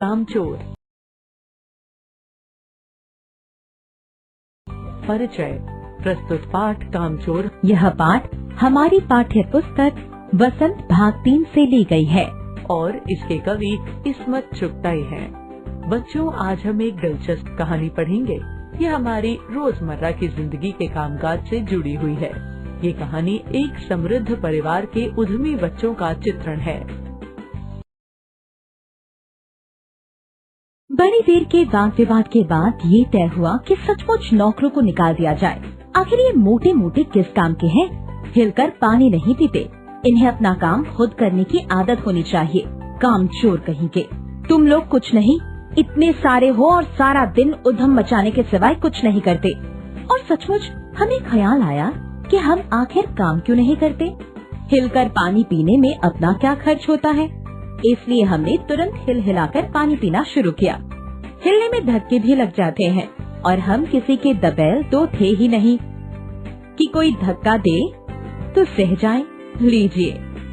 कामचोर। परिचय। प्रस्तुत पाठ कामचोर। यह पाठ हमारी पाठ्य पुस्तक वसंत भाग 3 से ली गई है और इसके कवि इस्मत चुगताई हैं। बच्चों, आज हम एक दिलचस्प कहानी पढ़ेंगे। ये हमारी रोजमर्रा की जिंदगी के कामकाज से जुड़ी हुई है। ये कहानी एक समृद्ध परिवार के उद्यमी बच्चों का चित्रण है। बड़ी देर के वाद विवाद के बाद ये तय हुआ कि सचमुच नौकरों को निकाल दिया जाए। आखिर ये मोटे मोटे किस काम के हैं? हिलकर पानी नहीं पीते। इन्हें अपना काम खुद करने की आदत होनी चाहिए। कामचोर कहीं के। तुम लोग कुछ नहीं, इतने सारे हो और सारा दिन उधम मचाने के सिवाय कुछ नहीं करते। और सचमुच हमें ख्याल आया कि हम आखिर काम क्यों नहीं करते। हिलकर पानी पीने में अपना क्या खर्च होता है, इसलिए हमने तुरंत हिल हिलाकर पानी पीना शुरू किया। हिलने में धक्के भी लग जाते हैं और हम किसी के दबैल तो थे ही नहीं कि कोई धक्का दे तो सह जाए। लीजिए,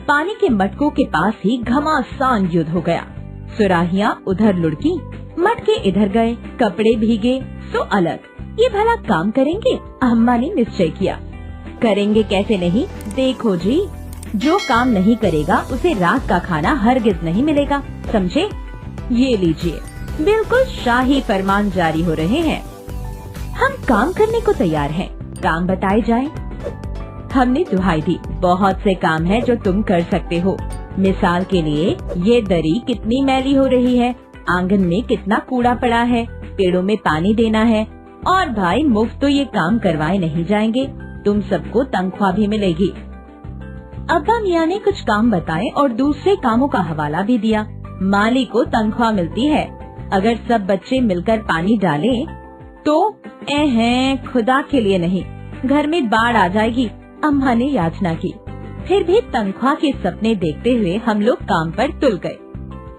पानी के मटकों के पास ही घमासान युद्ध हो गया। सुराहियां उधर लुढ़की, मटके इधर गए, कपड़े भीगे तो अलग। ये भला काम करेंगे? अम्मा ने निश्चय किया। करेंगे कैसे नहीं, देखो जी, जो काम नहीं करेगा उसे रात का खाना हरगिज नहीं मिलेगा, समझे? ये लीजिए, बिल्कुल शाही फरमान जारी हो रहे हैं। हम काम करने को तैयार हैं। काम बताए जाए। हमने दुहाई दी, बहुत से काम है जो तुम कर सकते हो। मिसाल के लिए, ये दरी कितनी मैली हो रही है, आंगन में कितना कूड़ा पड़ा है, पेड़ों में पानी देना है। और भाई, मुफ्त तो ये काम करवाए नहीं जाएंगे, तुम सबको तनख्वाह भी मिलेगी। अब्बा मियाँ ने कुछ काम बताए और दूसरे कामों का हवाला भी दिया। माली को तनख्वाह मिलती है। अगर सब बच्चे मिलकर पानी डालें तो खुदा के लिए नहीं, घर में बाढ़ आ जाएगी, अम्मा ने याचना की। फिर भी तनख्वाह के सपने देखते हुए हम लोग काम पर तुल गए।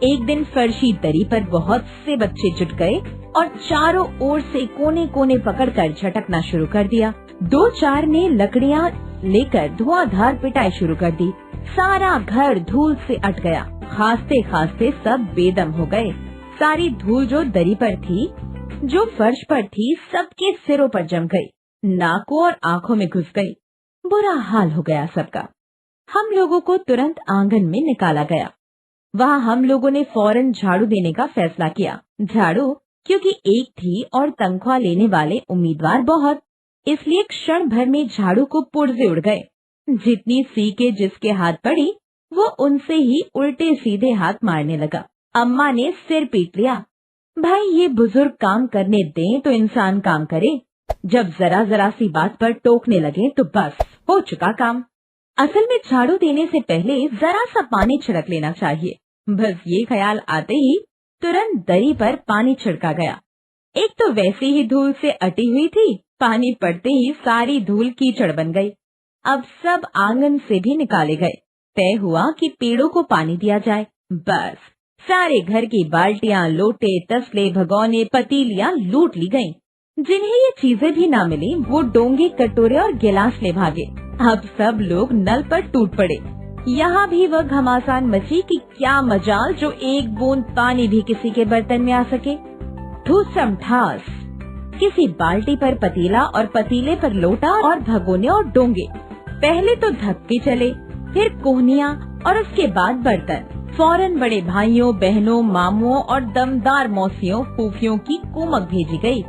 एक दिन फर्शी दरी पर बहुत से बच्चे जुट गए और चारों ओर से कोने कोने पकड़कर झटकना शुरू कर दिया। 2-4 ने लकड़ियाँ लेकर धुआंधार पिटाई शुरू कर दी। सारा घर धूल से अट गया। खांसते खांसते सब बेदम हो गए। सारी धूल जो दरी पर थी, जो फर्श पर थी, सबके सिरों पर जम गई, नाकों और आँखों में घुस गई। बुरा हाल हो गया सबका। हम लोगों को तुरंत आंगन में निकाला गया। वहाँ हम लोगों ने फौरन झाड़ू देने का फैसला किया। झाड़ू क्योंकि एक थी और तनख्वाह लेने वाले उम्मीदवार बहुत, इसलिए क्षण भर में झाड़ू को पुर्जे उड़ गए। जितनी सीके जिसके हाथ पड़ी, वो उनसे ही उल्टे सीधे हाथ मारने लगा। अम्मा ने सिर पीट लिया। भाई, ये बुजुर्ग काम करने दें तो इंसान काम करे, जब जरा जरा सी बात पर टोकने लगे तो बस हो चुका काम। असल में झाड़ू देने से पहले जरा सा पानी छिड़क लेना चाहिए। बस ये ख्याल आते ही तुरंत दरी पर पानी छिड़का गया। एक तो वैसे ही धूल से अटी हुई थी, पानी पड़ते ही सारी धूल कीचड़ बन गई। अब सब आंगन से भी निकाले गए। तय हुआ कि पेड़ों को पानी दिया जाए। बस सारे घर की बाल्टियां, लोटे, तसले, भगोने, पतीलियां लूट ली गईं। जिन्हें ये चीजें भी ना मिली, वो डोंगे, कटोरे और गिलास ले भागे। अब सब लोग नल पर टूट पड़े। यहाँ भी वह घमासान मची कि क्या मजाल जो एक बूंद पानी भी किसी के बर्तन में आ सके। ठूसम ठास, किसी बाल्टी पर पतीला और पतीले पर लोटा और भगोने और डोंगे। पहले तो धक्के चले, फिर कोहनियाँ और उसके बाद बर्तन। फौरन बड़े भाइयों, बहनों, मामुओं और दमदार मौसियों, फूफियों की कुमक भेजी गई।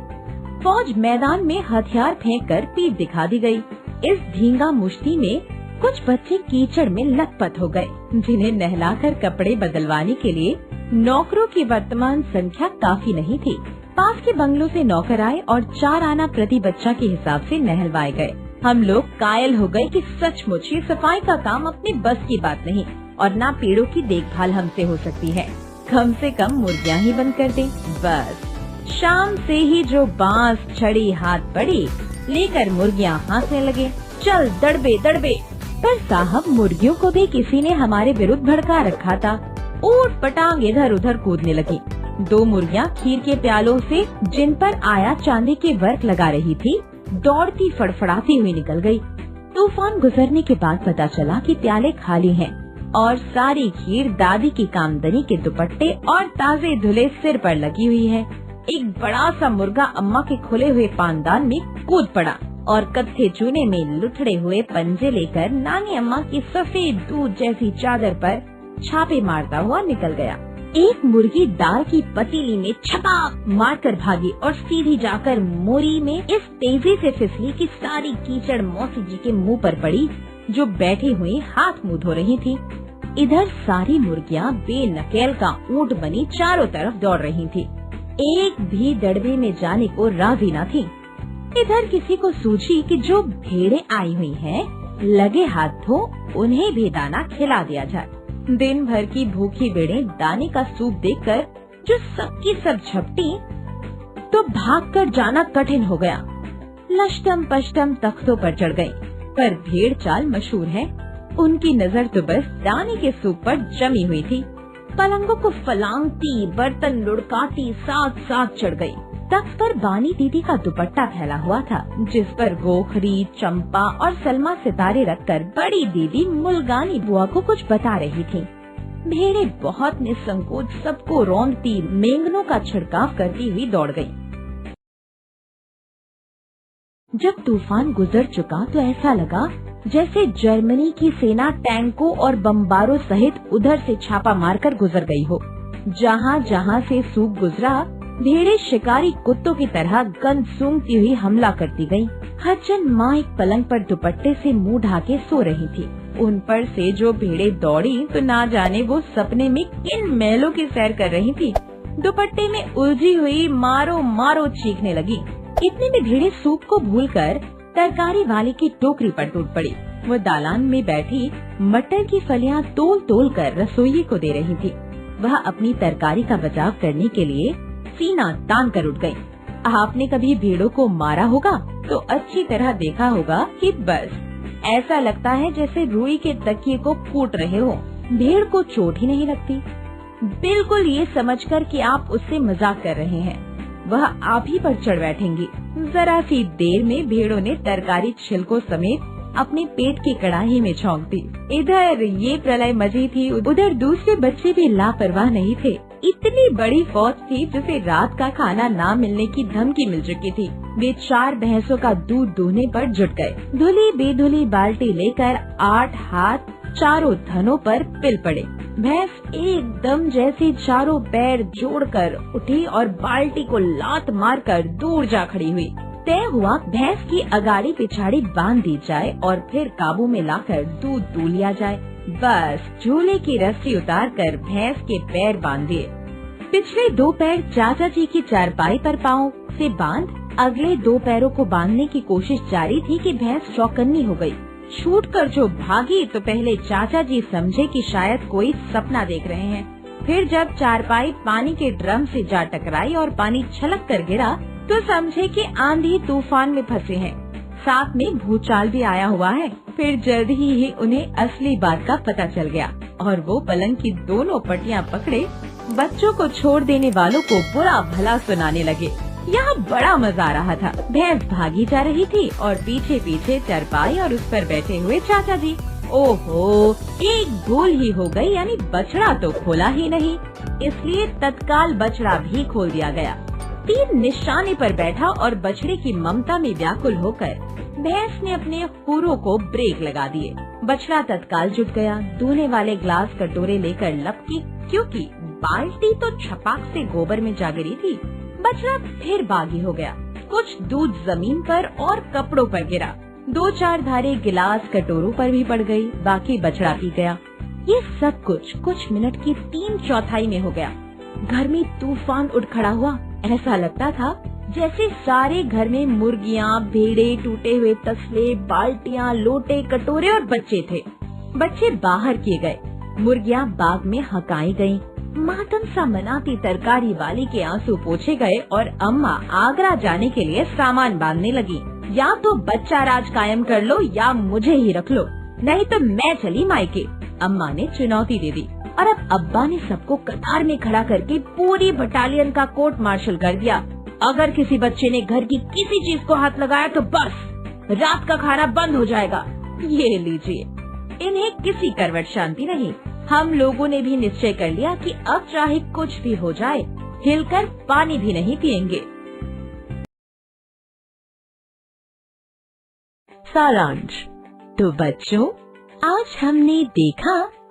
फौज मैदान में हथियार फेंक कर पीठ दिखा दी गई। इस धींगा मुश्ती में कुछ बच्चे कीचड़ में लथपथ हो गए, जिन्हें नहलाकर कपड़े बदलवाने के लिए नौकरों की वर्तमान संख्या काफी नहीं थी। पास के बंगलों से नौकर आए और 4 आना प्रति बच्चा के हिसाब से नहलवाए गए। हम लोग कायल हो गए कि सचमुच ये सफाई का काम अपने बस की बात नहीं और ना पेड़ों की देखभाल हमसे हो सकती है। कम से कम मुर्गियाँ ही बंद कर दें। बस शाम से ही जो बांस छड़ी हाथ पड़ी, लेकर मुर्गियाँ हाँकने लगे, चल दड़बे दड़बे। पर साहब, मुर्गियों को भी किसी ने हमारे विरुद्ध भड़का रखा था। ऊट पटांग इधर उधर कूदने लगी। 2 मुर्गियाँ खीर के प्यालों से, जिन पर आया चांदी के वर्क लगा रही थी, दौड़ती फड़फड़ाती हुई निकल गई। तूफान गुजरने के बाद पता चला कि प्याले खाली हैं। और सारी खीर दादी की कामदनी के दुपट्टे और ताजे धुले सिर पर लगी हुई है। एक बड़ा सा मुर्गा अम्मा के खुले हुए पानदान में कूद पड़ा और कत्थे चूने में लुथड़े हुए पंजे लेकर नानी अम्मा की सफेद दूध जैसी चादर पर छापे मारता हुआ निकल गया। एक मुर्गी दाल की पतीली में छपाक मारकर भागी और सीधी जाकर मोरी में इस तेजी से फिसली कि सारी कीचड़ मौसी जी के मुंह पर पड़ी, जो बैठी हुई हाथ मुंह धो रही थी। इधर सारी मुर्गियां बेनकेल का ऊंट बनी चारों तरफ दौड़ रही थी। एक भी दड़बे में जाने को राजी न थी। इधर किसी को सूझी कि जो भेड़ें आई हुई हैं, लगे हाथ धो उन्हें भी दाना खिला दिया जाए। दिन भर की भूखी भेड़ें दाने का सूप देखकर जो सबकी सब झपटी, तो भागकर जाना कठिन हो गया। लश्टम पश्टम तख्तों पर चढ़ गई, पर भेड़ चाल मशहूर है। उनकी नजर तो बस दाने के सूप पर जमी हुई थी। पलंगों को फलांगती, बर्तन लुढ़काती साथ साथ चढ़ गई। तख्त पर बानी दीदी का दुपट्टा फैला हुआ था, जिस पर गोखरी, चंपा और सलमा सितारे रखकर बड़ी दीदी मुलगानी बुआ को कुछ बता रही थी। भेड़ें बहुत निसंकोच सबको रौंदती मेंगनों का छिड़काव करती हुई दौड़ गई। जब तूफान गुजर चुका तो ऐसा लगा जैसे जर्मनी की सेना टैंकों और बमबारों सहित उधर से छापा मारकर गुजर गई हो। जहाँ जहाँ से सूप गुजरा, भेड़ें शिकारी कुत्तों की तरह गंध सूंघती हुई हमला करती गईं। हजन माँ एक पलंग पर दुपट्टे से मुंह ढाके सो रही थी। उन पर से जो भेड़ें दौड़ी तो ना जाने वो सपने में किन महलों की सैर कर रही थी। दुपट्टे में उलझी हुई मारो मारो चीखने लगी। इतने में भेड़ें सूप को भूलकर तरकारी वाले की टोकरी पर टूट पड़ी। वो दालान में बैठी मटर की फलियां तोल तोल कर रसोइये को दे रही थी। वह अपनी तरकारी का बचाव करने के लिए सीना तान कर उठ गई। आपने कभी भेड़ों को मारा होगा तो अच्छी तरह देखा होगा कि बस ऐसा लगता है जैसे रुई के तकिए को कूट रहे हो। भेड़ को चोट ही नहीं लगती, बिल्कुल ये समझकर कि आप उससे मजाक कर रहे हैं। वह आप ही पर चढ़ बैठेंगी। जरा सी देर में भेड़ों ने तरकारी छिलकों समेत अपने पेट की कड़ाही में झोंक दी। इधर ये प्रलय मची थी, उधर दूसरे बच्चे भी लापरवाह नहीं थे। इतनी बड़ी फौज थी जिसे रात का खाना ना मिलने की धमकी मिल चुकी थी। वे 4 भैंसों का दूध दूहने पर जुट गए। धुली बेधुली बाल्टी लेकर 8 हाथ चारों धनों पर पिल पड़े। भैंस एकदम जैसे चारों पैर जोड़कर उठी और बाल्टी को लात मारकर दूर जा खड़ी हुई। तय हुआ भैंस की अगाड़ी पिछाड़ी बांध दी जाए और फिर काबू में लाकर दूध दूह लिया जाए। बस झूले की रस्सी उतारकर भैंस के पैर बांध दिए। पिछले 2 पैर चाचा जी की चारपाई पर पाँव से बांध अगले 2 पैरों को बांधने की कोशिश जारी थी कि भैंस चौकन्नी हो गई। छूटकर जो भागी तो पहले चाचा जी समझे कि शायद कोई सपना देख रहे हैं। फिर जब चारपाई पानी के ड्रम से जा टकराई और पानी छलक कर गिरा तो समझे कि आंधी तूफान में फंसे हैं। साथ में भूचाल भी आया हुआ है। फिर जल्द ही उन्हें असली बात का पता चल गया और वो पलंग की दोनों पटियां पकड़े बच्चों को छोड़ देने वालों को बुरा भला सुनाने लगे। यहाँ बड़ा मजा आ रहा था। भैंस भागी जा रही थी और पीछे पीछे चारपाई और उस पर बैठे हुए चाचा जी। ओहो, एक भूल ही हो गई, यानी बछड़ा तो खोला ही नहीं, इसलिए तत्काल बछड़ा भी खोल दिया गया। तीर निशाने पर बैठा और बछड़े की ममता में व्याकुल होकर भैंस ने अपने हुरों को ब्रेक लगा दिए। बछड़ा तत्काल जुट गया। दूने वाले ग्लास कटोरे लेकर लपकी, क्योंकि बाल्टी तो छपाक से गोबर में जा गिरी थी। बछड़ा फिर बागी हो गया। कुछ दूध जमीन पर और कपड़ों पर गिरा। 2-4 धारे गिलास कटोरों पर भी पड़ गई। बाकी बछड़ा पी गया। ये सब कुछ मिनट की 3/4 में हो गया। घर में तूफान उठ खड़ा हुआ। ऐसा लगता था जैसे सारे घर में मुर्गियाँ, भेड़े, टूटे हुए तसले, बाल्टियाँ, लोटे, कटोरे और बच्चे थे। बच्चे बाहर किए गए। मुर्गियाँ बाग में हकाई गयी। मातम सा मनाती तरकारी वाली के आंसू पोछे गए और अम्मा आगरा जाने के लिए सामान बांधने लगी। या तो बच्चा राज कायम कर लो या मुझे ही रख लो, नहीं तो मैं चली मायके, अम्मा ने चुनौती दे दी। और अब अब्बा ने सबको कतार में खड़ा करके पूरी बटालियन का कोर्ट मार्शल कर दिया। अगर किसी बच्चे ने घर की किसी चीज को हाथ लगाया तो बस रात का खाना बंद हो जाएगा। ये लीजिए। इन्हें किसी करवट शांति नहीं। हम लोगों ने भी निश्चय कर लिया कि अब चाहे कुछ भी हो जाए, हिलकर पानी भी नहीं पिएंगे। सारांश। तो बच्चों, आज हमने देखा